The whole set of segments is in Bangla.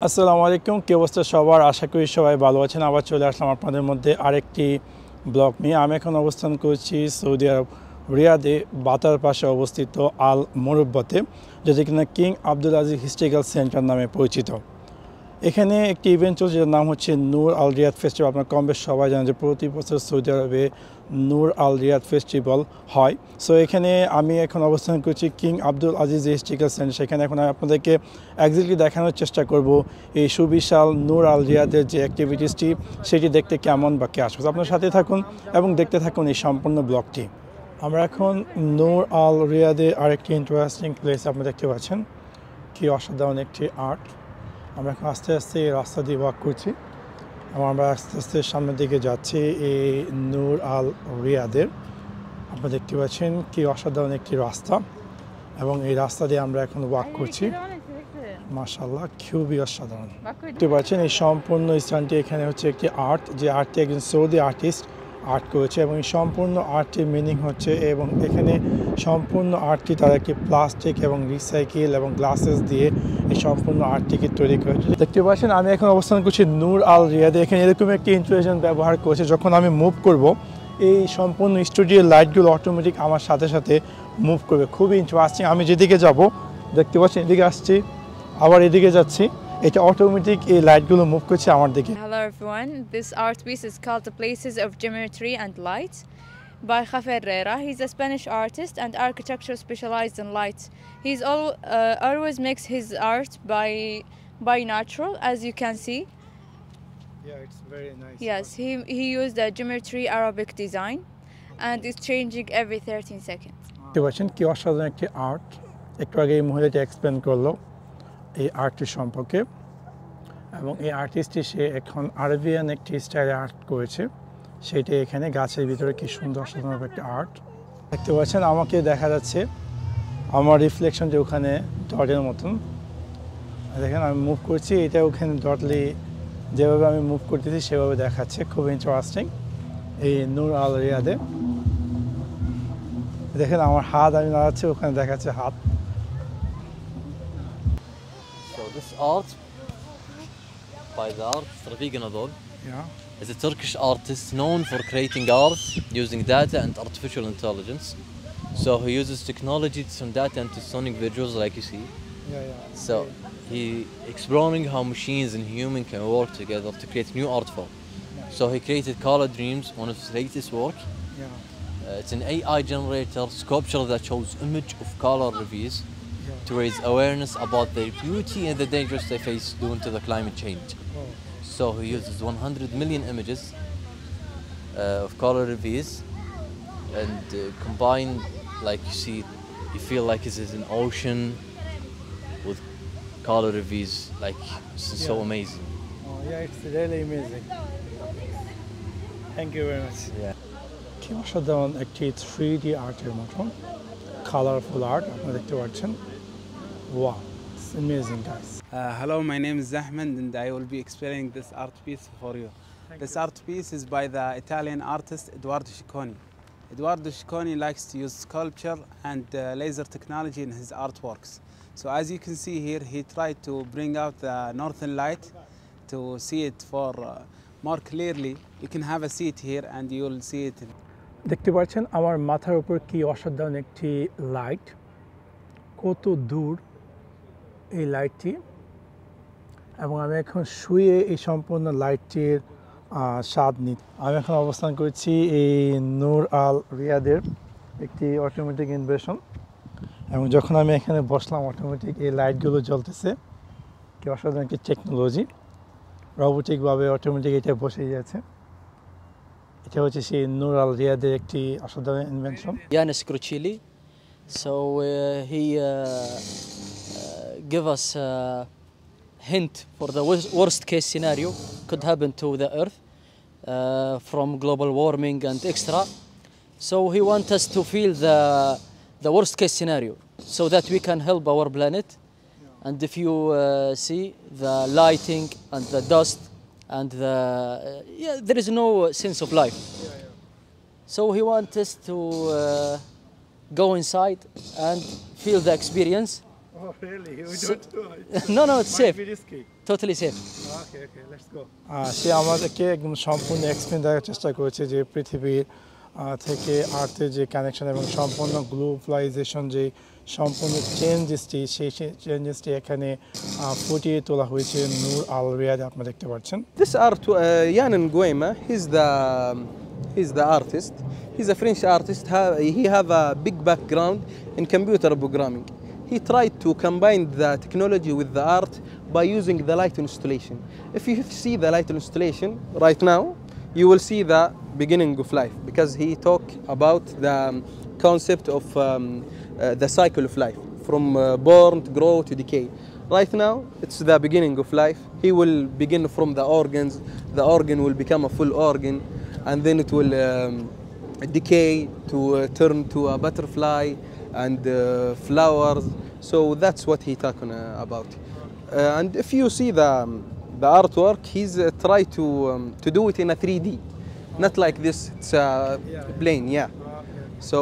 আসসালামু আলাইকুম, কি অবস্থা সবার? আশা করি সবাই ভালো আছেন। আবার চলে আসলাম আপনাদের মধ্যে আরেকটি ব্লগ নিয়ে। আমি এখন অবস্থান করছি সৌদি আরব রিয়াদে, বাতার পাশে অবস্থিত আল মুরব্বাতে, যেটি কিনা king Abdul Aziz historical centre নামে পরিচিত। এখানে একটি ইভেন্ট চলছে যার নাম হচ্ছে নূর আল রিয়াদ ফেস্টিভ্যাল। আপনার কম বেশ সবাই জানেন যে প্রতি বছর সৌদি আরবে নূর আল রিয়াদ ফেস্টিভ্যাল হয়। সো এখানে আমি এখন অবস্থান করছি king Abdul Aziz historical centre. সেখানে এখন আমি আপনাদেরকে একজাক্টলি দেখানোর চেষ্টা করব এই সুবিশাল নূর আল রিয়াদের যে অ্যাক্টিভিটিসটি সেটি দেখতে কেমন বা কে আসবে। আপনার সাথে থাকুন এবং দেখতে থাকুন এই সম্পূর্ণ ব্লগটি। আমরা এখন নূর আল রিয়াদে আরেকটি ইন্টারেস্টিং প্লেস আপনি দেখতে পাচ্ছেন, কি অসাধারণ একটি আর্ট। আমরা এখন আস্তে আস্তে এই রাস্তা দিয়ে ওয়াক করছি এবং আমরা আস্তে আস্তে সামনের দিকে যাচ্ছি এই নূর আল রিয়াদের। আপনারা দেখতে পাচ্ছেন কি অসাধারণ একটি রাস্তা এবং এই রাস্তা দিয়ে আমরা এখন ওয়াক করছি। মাশাআল্লাহ, খুবই অসাধারণ। দেখতে পাচ্ছেন এই সম্পূর্ণ স্থানটি এখানে হচ্ছে একটি আর্ট, যে আর্টটি একজন সৌদি আর্টিস্ট আর্ট করেছে এবং এই সম্পূর্ণ আর্টটির মিনিং হচ্ছে, এবং এখানে সম্পূর্ণ আর্টটি তারা একটি প্লাস্টিক এবং রিসাইকেল এবং গ্লাসেস দিয়ে এই সম্পূর্ণ আর্টটিকে তৈরি করেছে। দেখতে পাচ্ছেন আমি এখন অবস্থান করছি নূর আল রিয়াদে। এখানে এরকম একটি ইন্টেলিজেন্স ব্যবহার করেছে, যখন আমি মুভ করব এই সম্পূর্ণ স্টুডিওর লাইটগুলো অটোমেটিক আমার সাথে সাথে মুভ করবে। খুবই ইন্টারেস্টিং। আমি যেদিকে যাব দেখতে পাচ্ছেন এদিকে আসছি, আবার এদিকে যাচ্ছি, এটা অটোমেটিক এই লাইটগুলো মুভ করছে আমার দিকে। Hello everyone, this art piece is called The Places of Geometry and Light by Javier Herrera. He's a Spanish artist and architecture specialized in light. Always makes his art by natural, as you can see. Yeah, it's very nice. Yes, he used a geometry Arabic design and it's changing every 13 seconds. দেখতে পাচ্ছেন কি অসাধারণ একটি আর্ট। একটু আগে এই মহিলাটি এক্সপ্লেন করলো এই আর্টটি সম্পর্কে, এবং এই আর্টিস্টটি সে এখন আরবিয়ান একটি স্টাইলে আর্ট করেছে, সেটা এখানে গাছের ভিতরে কি সুন্দর অসাধারণ একটা আর্ট। দেখতে পাচ্ছেন আমাকে দেখা যাচ্ছে আমার রিফ্লেকশন যে ওখানে ডটের মতন, দেখেন আমি মুভ করছি, এটা ওখানে ডটলি যেভাবে আমি মুভ করতেছি সেভাবে দেখাচ্ছে। খুব ইন্টারেস্টিং এই নূর আল রিয়াদে। দেখেন আমার হাত আমি নাড়াচ্ছি, ওখানে দেখাচ্ছে হাত। So this art by the artist Rafiq Nadol is a Turkish artist known for creating art using data and artificial intelligence. So he uses technology to turn data into sonic visuals like you see. So he exploring how machines and human can work together to create new art form. So he created Color Dreams, one of his latest work. It's an AI generator sculpture that shows image of color reviews to raise awareness about their beauty and the dangers they face due to the climate change. So he uses 100 million images of color reviews and combine, like you see, you feel like this is an ocean with color reviews. Like this is so amazing. Oh yeah, it's really amazing. Thank you very much. Yeah. কি অসাধারণ একটি 3D আর্টের মতন কালারফুল আর্ট আপনারা দেখতে পাচ্ছেন। Wow, it's amazing, guys. Hello, my name is Ahmed and I will be explaining this art piece for you. This art piece is by the Italian artist Edoardo Cicconi. Edoardo Cicconi likes to use sculpture and laser technology in his artworks. So as you can see here, he tried to bring out the northern light to see it for more clearly. You can have a seat here and you will see it. দেখতে পাচ্ছেন আমার মাথার উপর কি অসাধারণ একটি লাইট, কত দূর এই লাইটটি, এবং আমি এখন শুয়ে এই সম্পূর্ণ লাইটটির স্বাদ নিই। আমি এখন অবস্থান করছি এই নূর আল রিয়াদের একটি অটোমেটিক ইনভেশন, এবং যখন আমি এখানে বসলাম অটোমেটিক এই লাইটগুলো জ্বলতেছে। কি অসাধারণ একটি টেকনোলজি, রোবোটিকভাবে অটোমেটিক এটা বসে যাচ্ছে। এটা হচ্ছে সেই নূর আল রিয়াদের একটি অসাধারণ invention. Yanis Crucilli. So he give us a hint for the worst case scenario could happen to the earth from global warming and extra. So he wants us to feel the worst case scenario so that we can help our planet. And if you see the lighting and the dust and there is no sense of life. So he wants us to go inside and feel the experience Oh, really? We So- don't do No, no, it's safe. Might be risky. Totally safe. Okay, let's go. সে আমাদেরকে একদম সম্পূর্ণ এক্সপ্লেন দেওয়ার চেষ্টা করেছে যে পৃথিবীর থেকে আর্থের যে কানেকশন এবং সম্পূর্ণ গ্লোবালাইজেশন যে সম্পূর্ণ চেঞ্জেসটি সেই চেঞ্জেসটি এখানে ফুটিয়ে তোলা হয়েছে নূর আল রিয়াদে আপনারা দেখতে পাচ্ছেন। This art, Yan Nguema, he's the artist. He's a French artist. He have a big background in computer programming. He tried to combine the technology with the art by using the light installation. If you see the light installation right now, you will see the beginning of life because he talked about the concept of the cycle of life from born to grow to decay. Right now, it's the beginning of life. He will begin from the organs. The organ will become a full organ, and then it will decay to turn to a butterfly and flowers. So that's what he talking about. And if you see the artwork, he's tried to do it in a 3D, not like this. It's plain, yeah. So,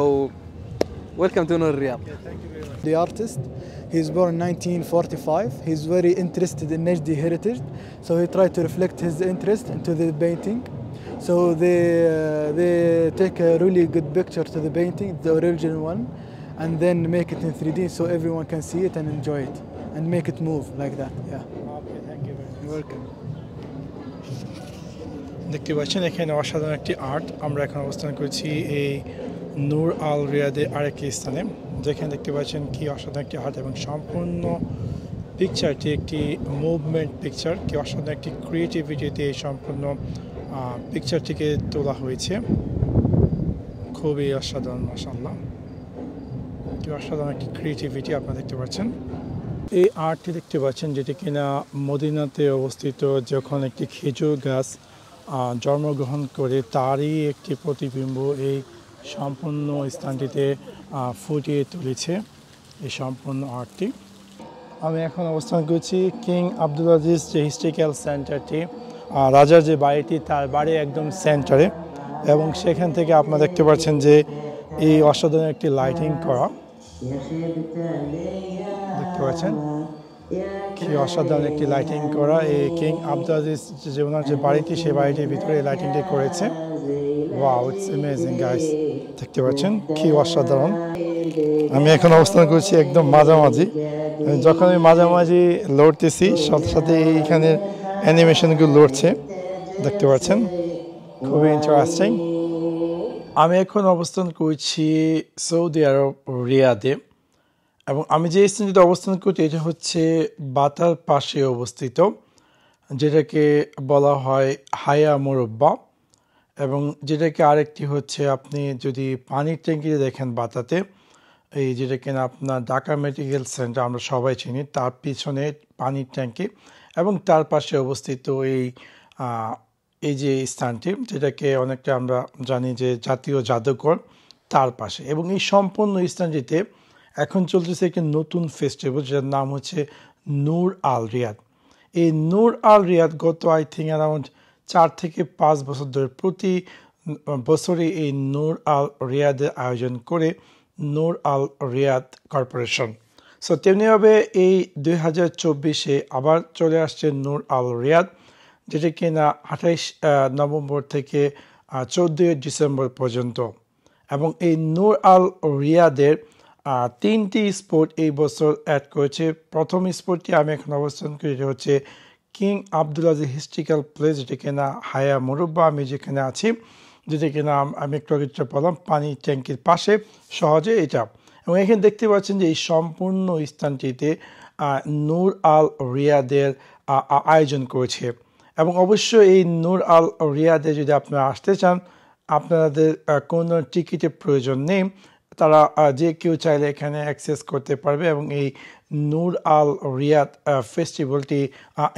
welcome to Nur Riyadh. The artist, he's born in 1945. He's very interested in Najdi heritage, so he tried to reflect his interest into the painting. So they take a really good picture to the painting, the original one, and then make it in 3D so everyone can see it and enjoy it and make it move like that. Yeah. Okay, thank you very much. You're welcome. দেখতে পাচ্ছেন এখানে অসাধারণ একটি আর্ট। আমরা এখন অবস্থান করছি এই নূর আল রিয়াদের আরেকটি স্থানে, যেখানে দেখতে পাচ্ছেন কি অসাধারণ একটি আর্ট এবং সম্পূর্ণ পিকচারটি একটি মুভমেন্ট পিকচার, কি অসাধারণ একটি ক্রিয়েটিভিটিতে এই সম্পূর্ণ পিকচারটিকে তোলা হয়েছে। খুবই অসাধারণ, মাশাআল্লাহ, কি অসাধারণ একটি ক্রিয়েটিভিটি আপনারা দেখতে পাচ্ছেন। এই আর্টটি দেখতে পাচ্ছেন যেটি কিনা মদিনাতে অবস্থিত, যখন একটি খেজুর গাছ জন্মগ্রহণ করে তারই একটি প্রতিবিম্ব এই সম্পূর্ণ স্থানটিতে ফুটিয়ে তুলেছে এই সম্পূর্ণ আর্টটি। আমি এখন অবস্থান করছি কিং আব্দুল আজিজ যে হিস্ট্রিক্যাল সেন্টারটি, রাজার যে বাড়িটি তার বাড়ি একদম সেন্টারে, এবং সেখান থেকে আপনারা দেখতে পাচ্ছেন যে এই অসাধারণ একটি লাইটিং করা, দেখতে পাচ্ছেন কি অসাধারণ একটি লাইটিং করা। এই কিং আব্দুল আজিজ যে ওনার যে বাড়িটি সেই বাড়িটির ভিতরে এই লাইটিংটি করেছে। ওয়াও, ইটস অ্যামেজিং গাইস, দেখতে পাচ্ছেন কি অসাধারণ। আমি এখন অবস্থান করছি একদম মাঝামাঝি, যখন আমি মাঝামাঝি লড়তেছি সাথে সাথে এইখানে অ্যানিমেশনগুলো লড়ছে, দেখতে পাচ্ছেন, খুবই ইন্টারেস্টিং। আমি এখন অবস্থান করছি সৌদি আরব রিয়াদে, এবং আমি যে স্থানটিতে অবস্থান করছি এটা হচ্ছে বাতার পাশে অবস্থিত, যেটাকে বলা হয় হায়া মোরব্বা, এবং যেটাকে আরেকটি হচ্ছে আপনি যদি পানির ট্যাঙ্কিতে দেখেন বাতাতে, এই যেটা কিনা আপনার ঢাকা মেডিকেল সেন্টার আমরা সবাই চিনি, তার পিছনে পানির ট্যাঙ্কি, এবং তার পাশে অবস্থিত এই যে স্থানটি, যেটাকে অনেকটা আমরা জানি যে জাতীয় জাদুঘর, তার পাশে। এবং এই সম্পূর্ণ স্থানটিতে এখন চলতেছে একটি নতুন ফেস্টিভ্যাল, যেটার নাম হচ্ছে নূর আল রিয়াদ। এই নূর আল রিয়াদ গত আই থিঙ্ক অ্যারাউন্ড 4 থেকে 5 বছর ধরে প্রতি বছরই এই নূর আল রিয়াদের আয়োজন করে নূর আল রিয়াদ কর্পোরেশন। সো তেমনিভাবে এই 2024-এ আবার চলে আসছে নূর আল রিয়াদ, যেটি কিনা 28 নভেম্বর থেকে 14 ডিসেম্বর পর্যন্ত। এবং এই নূর আল রিয়াদের 3টি স্পোর্ট এই বছর অ্যাড করেছে। প্রথম স্পোর্টটি আমি এখন অবস্থান করি, এটা হচ্ছে king Abdul Aziz historical place, যেটা কিনা হায়া মোরব্বা, আমি যেখানে আছি, যেটা কিনা আমি একটু আগে বললাম পানি ট্যাঙ্কির পাশে সহজে এটা। এবং এখানে দেখতে পাচ্ছেন যে এই সম্পূর্ণ স্থানটিতে নূর আল রিয়াদের আয়োজন করেছে। এবং অবশ্যই এই নূর আল রিয়াদে যদি আপনারা আসতে চান, আপনাদের কোনো টিকিটের প্রয়োজন নেই, তারা যে কেউ চাইলে এখানে অ্যাক্সেস করতে পারবে এবং এই নূর আল রিয়াদ ফেস্টিভ্যালটি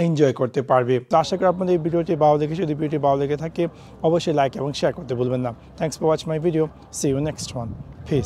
এনজয় করতে পারবে। তো আশা করি আপনাদের এই ভিডিওটি ভালো লেগেছে। যদি ভিডিওটি ভালো লেগে থাকে অবশ্যই লাইক এবং শেয়ার করতে ভুলবেন না। Thanks for watching my video. See you next one. Piece.